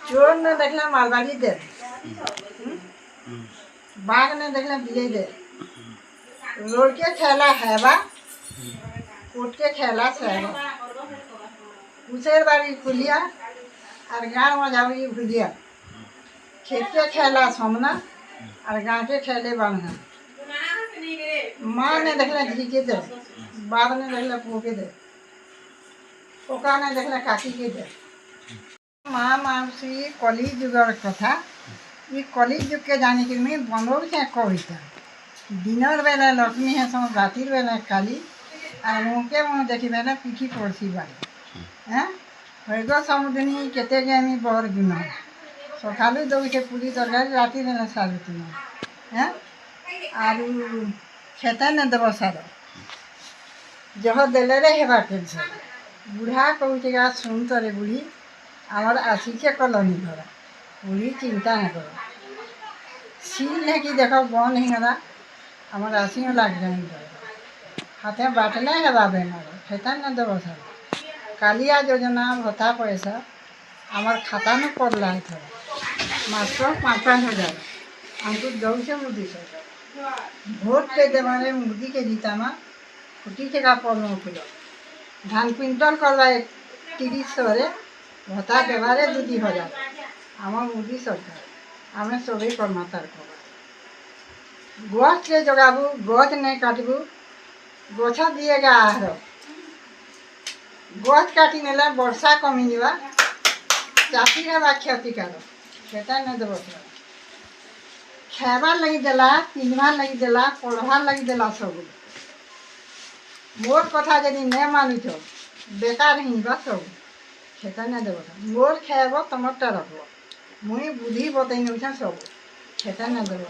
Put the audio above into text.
चोर ने देखला मालबाड़ी दे, बाघ ने देखला बिले दे, रोड के खेला हैवा, कोट के खेला सहवा, उसेर बारी खुलिया, और गाँव में जाओगी खुलिया, खेत के खेला सोमना, और गाँव के खेले बांधना। माँ ने देखला झीके दे, बाप ने देखला पोके दे, पोका ने देखला काकी के दे। माँ माउसी कली जुगर कथा ये कली जुग के जाने के में बनोर के कविता दिनर बेला लक्ष्मी है सम रातिर बेला काली और मुके मुँह देखी बेला पीठी पड़सी बाली हैं होइगो समुद्री केते गेमी बर गुण सकालू दौड़ के पूरी तरकारी राति बेला सारू तुम हैं और खेता न देव सार जह देले रे हेबा के बुढ़ा कहूँ सुन तरे बुढ़ी आमर आसिके कलनी घर बुढ़ी चिंता न करो सील है कि देख बन हिंगरा आमर आसियों लग जाए हाथे बाटने हेबा बेमार खेता न देव सर कालिया योजना भत्ता पैसा आमर खाता में पड़ला है थोड़ा मात्र 5,000 हमको दौ से मोदी सरकार वोट पे देवारे मोदी के जीता में फुटी के का पड़ना किलो धान क्विंटल करवा 30 रे भत्ता देवारे 2,000 आम मोदी सरकार आम सबे करमा तार गछ के जगाबू गछ नहीं काटबू गछ दिएगा आहार गछ काटी नेला वर्षा कमी जावा चाषी हवा क्षतिकारक खेता नहीं देव खाबार लगी देला पिन्हबार लगी देला पढ़वार लगी देला सब मोर कथा यदि नहीं मानुछ बेकार हिंबा सब खेता नहीं देव मोर खाब तमरटा रखब मुई बुद्धि बतैन सब खेता नहीं देव